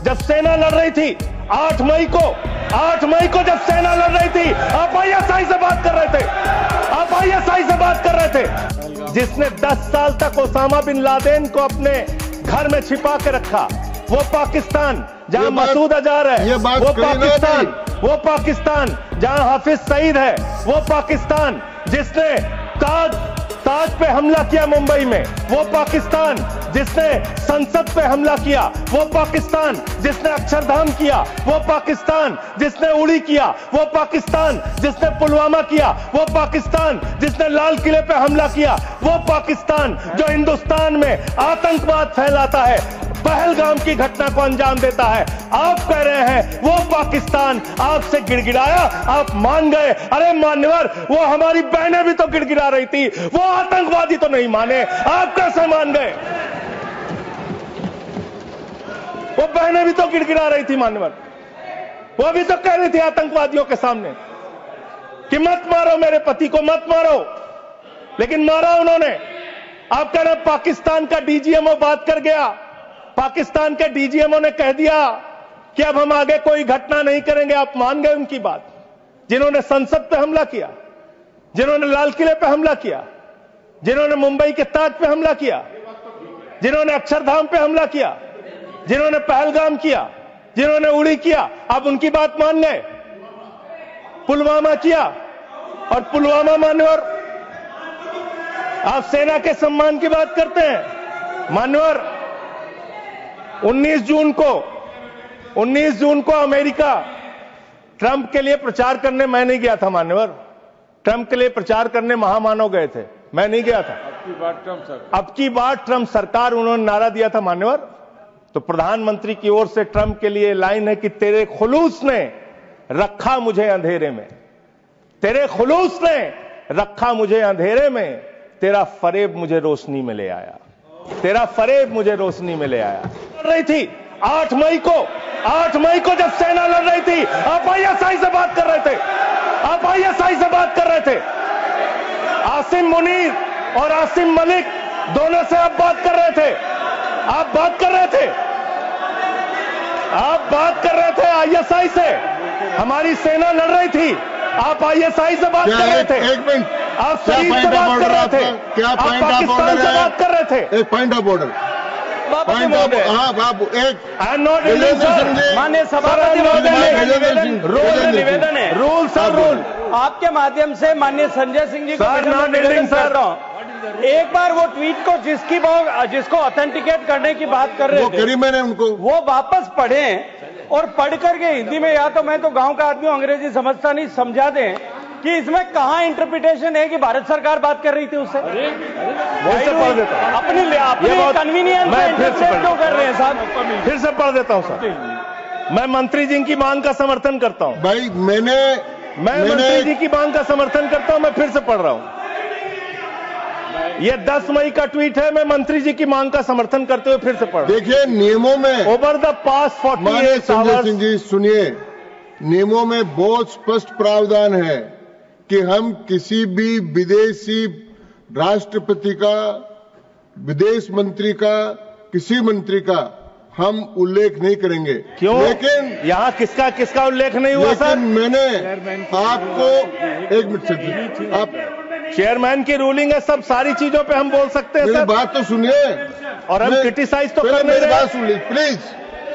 जब सेना लड़ रही थी 8 मई को जब सेना लड़ रही थी, आप आईएसआई से बात कर रहे थे, आप आईएसआई से बात कर रहे थे। जिसने 10 साल तक ओसामा बिन लादेन को अपने घर में छिपा के रखा, वो पाकिस्तान जहां मसूद अजहर है, वो पाकिस्तान जहां हाफिज सईद है, वो पाकिस्तान जिसने ताज पे हमला किया मुंबई में, वो पाकिस्तान जिसने संसद पे हमला किया, वो पाकिस्तान जिसने अक्षरधाम किया, वो पाकिस्तान जिसने उड़ी किया, वो पाकिस्तान जिसने पुलवामा किया, वो पाकिस्तान जिसने लाल किले पे हमला किया, वो पाकिस्तान जो हिंदुस्तान में आतंकवाद फैलाता है, पहलगाम की घटना को अंजाम देता है। आप कह रहे हैं वो पाकिस्तान आपसे गिड़गिड़ाया, आप मान गए। अरे मान्यवर, वो हमारी बहनें भी तो गिड़गिड़ा रही थी, वो आतंकवादी तो नहीं माने, आप कैसे मान गए? वो बहनें भी तो गिड़गिड़ा रही थी मान्यवर, वो भी तो कह रही थी आतंकवादियों के सामने कि मत मारो मेरे पति को, मत मारो, लेकिन मारा उन्होंने। आप कह रहे पाकिस्तान का डीजीएमओ बात कर गया, पाकिस्तान के डीजीएमओ ने कह दिया कि अब हम आगे कोई घटना नहीं करेंगे। आप मान गए उनकी बात? जिन्होंने संसद पे हमला किया, जिन्होंने लाल किले पे हमला किया, जिन्होंने मुंबई के ताज पे हमला किया, जिन्होंने अक्षरधाम पे हमला किया, जिन्होंने पहलगाम किया, जिन्होंने उड़ी किया, आप उनकी बात मान गए? पुलवामा किया, और पुलवामा मान्यवर, आप सेना के सम्मान की बात करते हैं मान्यवर। 19 जून को अमेरिका ट्रंप के लिए प्रचार करने मैं नहीं गया था मान्यवर, ट्रंप के लिए प्रचार करने महामानव गए थे, मैं नहीं गया था। अब की बार ट्रंप सरकार उन्होंने नारा दिया था मान्यवर, तो प्रधानमंत्री की ओर से ट्रंप के लिए लाइन है कि तेरे खुलूस ने रखा मुझे अंधेरे में, तेरे खुलूस ने रखा मुझे अंधेरे में, तेरा फरेब मुझे रोशनी में ले आया, तेरा फरेब मुझे रोशनी में ले आया। लड़ रही थी 8 मई को जब सेना लड़ रही थी, आप आईएसआई से बात कर रहे थे, आप आईएसआई से बात कर रहे थे। आसिम मुनीर और आसिम मलिक दोनों से आप बात कर रहे थे, आप बात कर रहे थे, आप बात कर रहे थे आईएसआई से। हमारी सेना लड़ रही थी, आप आईएसआई से बात कर रहे थे, एक मिनट, आप शरीफ से बात कर रहे थे, क्या आप पाकिस्तान से बात कर रहे थे। एक पॉइंट ऑफ ऑर्डर, हाँ बाबू, माननीय सभापति निवेदन है, रूल सर, रूल आपके माध्यम से माननीय संजय सिंह जी को निवेदन कर रहा हूं। एक बार वो ट्वीट को जिसको ऑथेंटिकेट करने की बात कर रहे थे, करी मैंने उनको, वो वापस पढ़ें और पढ़ करके हिंदी में, या तो मैं तो गांव का आदमी अंग्रेजी समझता नहीं, समझा दें कि इसमें कहां इंटरप्रिटेशन है कि भारत सरकार बात कर रही थी उससे। पढ़ देता हूं, अपने कन्वीनियंस में इंटरप्रेट क्यों कर रहे हैं साहब? फिर से पढ़ देता हूं सर। मैं मंत्री जी की मांग का समर्थन करता हूं भाई, मैं मंत्री जी की मांग का समर्थन करता हूं, मैं फिर से पढ़ रहा हूं। ये 10 मई का ट्वीट है, मैं मंत्री जी की मांग का समर्थन करते हुए फिर से पढ़ रहा हूं। देखिए नियमों में, over the past 48 Sanjay Singh ji सुनिए, नियमों में बहुत स्पष्ट प्रावधान है कि हम किसी भी विदेशी राष्ट्रपति का, विदेश मंत्री का, किसी मंत्री का हम उल्लेख नहीं करेंगे। क्यों? लेकिन यहाँ किसका उल्लेख नहीं हुआ सर? मैंने आपको, एक मिनट से, आप चेयरमैन की रूलिंग है, सब सारी चीजों पे हम बोल सकते हैं सर। बात तो सुनिए, और हम क्रिटिसाइज तो कर नहीं रहे। बात सुनिए प्लीज,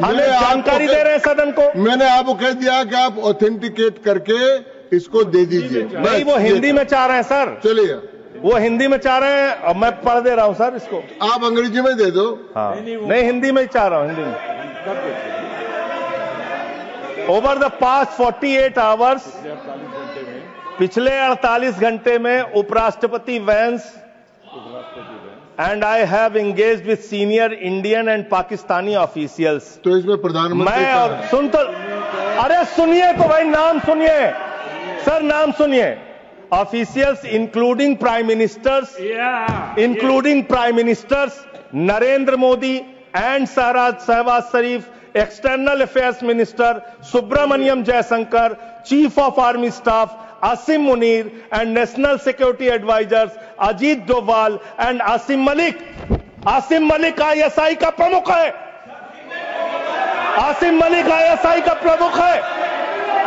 हमें जानकारी दे रहे हैं सदन को। मैंने आपको कह दिया कि आप ऑथेंटिकेट करके इसको दे दीजिए। नहीं, वो हिंदी में चाह रहे हैं सर। चलिए, वो हिंदी में चाह रहे हैं और मैं पढ़ दे रहा हूं सर इसको। आप अंग्रेजी में दे दो। हाँ, नहीं हिंदी में ही चाह रहा हूं, हिंदी में। ओवर द पास्ट 48 आवर्स, पिछले 48 घंटे में उपराष्ट्रपति Vance and I have engaged with senior Indian and Pakistani officials. तो इसमें प्रधानमंत्री मैं और सुन तो, अरे सुनिए तो भाई, नाम सुनिए सर, नाम सुनिए। Officials including prime ministers Narendra Modi and Shahbaz Sharif, external affairs minister Subrahmanyam Jaishankar, chief of army staff Asim Munir and national security advisers Ajit Doval and Asim Malik. Asim Malik ISI का प्रमुख है, आसिम मलिक आईएसआई का प्रमुख है।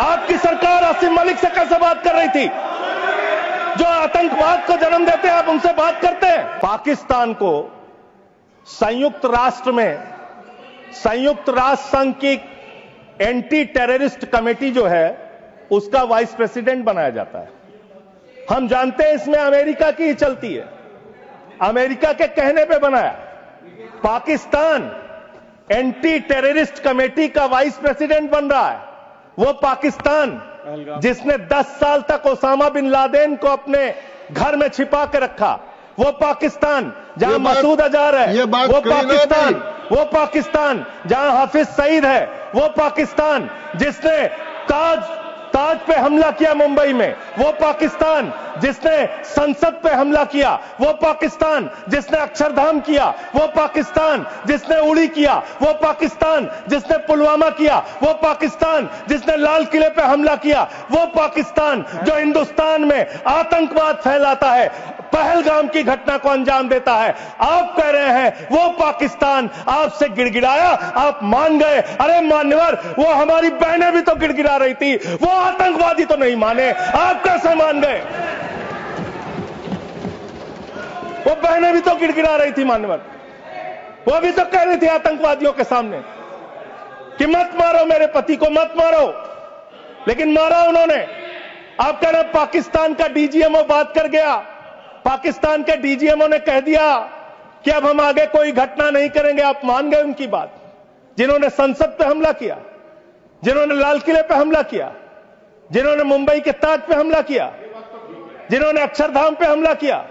आपकी सरकार आसिम मलिक से कैसे बात कर रही थी? जो आतंकवाद को जन्म देते हैं आप उनसे बात करते हैं। पाकिस्तान को संयुक्त राष्ट्र में संयुक्त राष्ट्र संघ की एंटी टेररिस्ट कमेटी जो है उसका वाइस प्रेसिडेंट बनाया जाता है। हम जानते हैं इसमें अमेरिका की ही चलती है, अमेरिका के कहने पे बनाया। पाकिस्तान एंटी टेररिस्ट कमेटी का वाइस प्रेसिडेंट बन रहा है। वो पाकिस्तान जिसने 10 साल तक ओसामा बिन लादेन को अपने घर में छिपा के रखा, वो पाकिस्तान जहां मसूद अजहर है, वो पाकिस्तान जहां हाफिज सईद है, वो पाकिस्तान जिसने ताज पे हमला किया मुंबई में, वो पाकिस्तान जिसने संसद पे हमला किया, वो पाकिस्तान जिसने अक्षरधाम किया, वो पाकिस्तान जिसने उड़ी किया, वो पाकिस्तान जिसने पुलवामा किया, वो पाकिस्तान जिसने लाल किले पे हमला किया, वो पाकिस्तान जो हिंदुस्तान में आतंकवाद फैलाता है, पहलगाम की घटना को अंजाम देता है। आप कह रहे हैं वो पाकिस्तान आपसे गिड़गिड़ाया, आप मान गए। अरे मान्यवर, वो हमारी बहनें भी तो गिड़गिड़ा रही थी, वो आतंकवादी तो नहीं माने, आप कैसे मान गए? वो बहनें भी तो गिड़गिड़ा रही थी मान्यवर, वो भी तो कह रही थी आतंकवादियों के सामने कि मत मारो मेरे पति को, मत मारो, लेकिन मारा उन्होंने। आप कह रहे पाकिस्तान का डीजीएमओ बात कर गया, पाकिस्तान के डीजीएमओ ने कह दिया कि अब हम आगे कोई घटना नहीं करेंगे। आप मान गए उनकी बात? जिन्होंने संसद पे हमला किया, जिन्होंने लाल किले पे हमला किया, जिन्होंने मुंबई के ताज पे हमला किया, जिन्होंने अक्षरधाम पे हमला किया,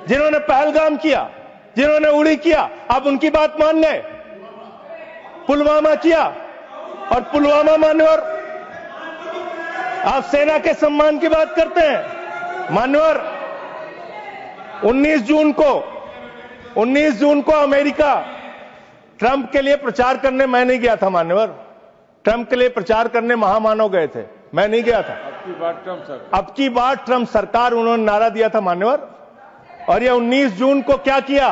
जिन्होंने पहलगाम किया, जिन्होंने उड़ी किया, आप उनकी बात मान गए? पुलवामा किया, और पुलवामा मान्यवर आप सेना के सम्मान की बात करते हैं। मान्यवर 19 जून को अमेरिका ट्रंप के लिए प्रचार करने मैं नहीं गया था मान्यवर, ट्रंप के लिए प्रचार करने महामानव गए थे, मैं नहीं गया था। अब की बार ट्रंप सरकार उन्होंने नारा दिया था मान्यवर। और ये 19 जून को क्या किया?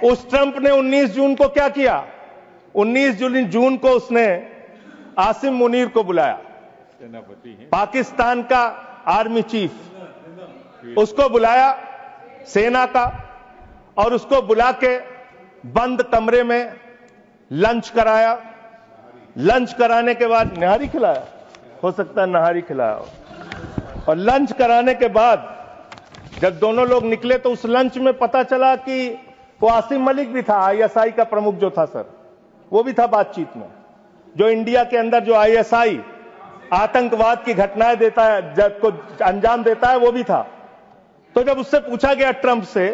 उस ट्रंप ने 19 जून को क्या किया? 19 जून को उसने आसिम मुनीर को बुलाया, पाकिस्तान का आर्मी चीफ, उसको बुलाया सेना का, और उसको बुला के बंद कमरे में लंच कराया। लंच कराने के बाद नहारी खिलाया, हो सकता है नहारी खिलाया हो। और लंच कराने के बाद जब दोनों लोग निकले तो उस लंच में पता चला कि वो आसिम मलिक भी था, आईएसआई का प्रमुख जो था सर, वो भी था बातचीत में। जो इंडिया के अंदर जो आईएसआई आतंकवाद की घटनाएं देता है, जब को अंजाम देता है, वो भी था। तो जब उससे पूछा गया ट्रंप से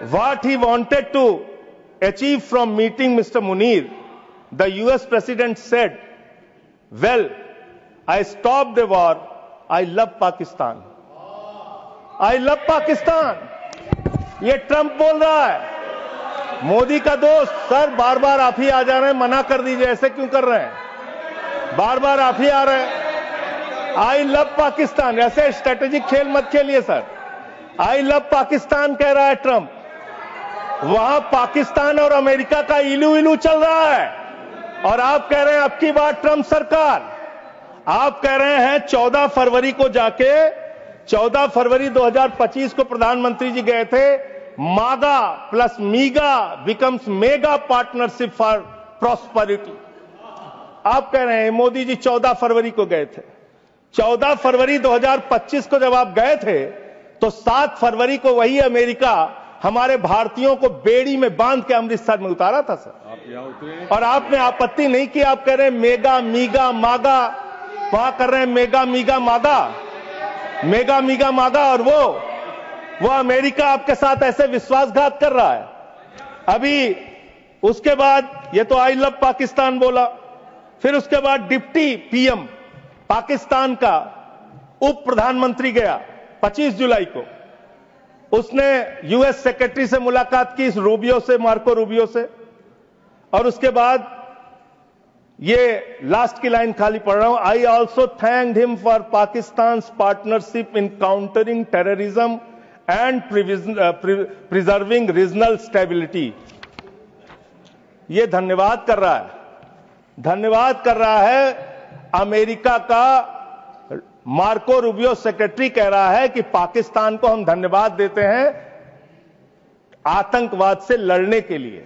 what he wanted to achieve from meeting mister Munir, the US president said, well I stop the war, I love Pakistan, I love Pakistan. ये ट्रंप बोल रहा है। मोदी का दोस्त सर बार बार आप ही आ जा रहे हैं, मना कर दीजिए, ऐसे क्यों कर रहे हैं? बार बार आप ही आ रहे हैं। आई लव पाकिस्तान, ऐसे स्ट्रेटेजिक खेल मत खेलिए सर। आई लव पाकिस्तान कह रहा है ट्रंप। वहां पाकिस्तान और अमेरिका का इलू इलू चल रहा है, और आप कह रहे हैं अब की बार ट्रंप सरकार। आप कह रहे हैं 14 फरवरी को जाके, 14 फरवरी 2025 को प्रधानमंत्री जी गए थे, मागा plus मीगा becomes mega partnership for prosperity. आप कह रहे हैं मोदी जी 14 फरवरी को गए थे। 14 फरवरी 2025 को जब आप गए थे तो 7 फरवरी को वही अमेरिका हमारे भारतीयों को बेड़ी में बांध के अमृतसर में उतारा था सर। आप यहां उतरे और आपने आपत्ति नहीं की। आप कह रहे हैं मेगा मीगा मागा, वहां कर रहे हैं मेगा मीगा मागा, मेगा मीगा मागा, और वो अमेरिका आपके साथ ऐसे विश्वासघात कर रहा है। अभी उसके बाद ये तो आई लव पाकिस्तान बोला, फिर उसके बाद डिप्टी पीएम पाकिस्तान का उप प्रधानमंत्री गया 25 जुलाई को, उसने यूएस सेक्रेटरी से मुलाकात की, रूबियो से, मार्को रूबियो से, और उसके बाद ये लास्ट की लाइन खाली पढ़ रहा हूं, I also thanked him for Pakistan partnership in countering terrorism and preserving regional stability. ये धन्यवाद कर रहा है अमेरिका का मार्को रूबियो सेक्रेटरी कह रहा है कि पाकिस्तान को हम धन्यवाद देते हैं आतंकवाद से लड़ने के लिए।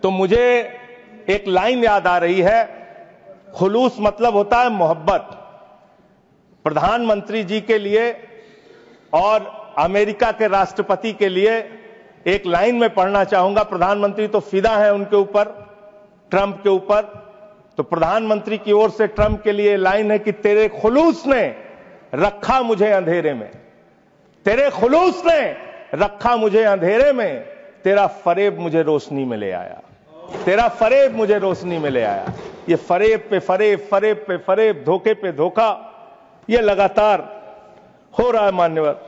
तो मुझे एक लाइन याद आ रही है, खुलूस मतलब होता है मोहब्बत। प्रधानमंत्री जी के लिए और अमेरिका के राष्ट्रपति के लिए एक लाइन में पढ़ना चाहूंगा। प्रधानमंत्री तो फिदा है उनके ऊपर, ट्रंप के ऊपर। तो प्रधानमंत्री की ओर से ट्रंप के लिए लाइन है कि तेरे खुलूस ने रखा मुझे अंधेरे में, तेरे खुलूस ने रखा मुझे अंधेरे में, तेरा फरेब मुझे रोशनी में ले आया, तेरा फरेब मुझे रोशनी में ले आया। ये फरेब पे फरेब, फरेब पे फरेब, धोखे पे धोखा, ये लगातार हो रहा है मान्यवर।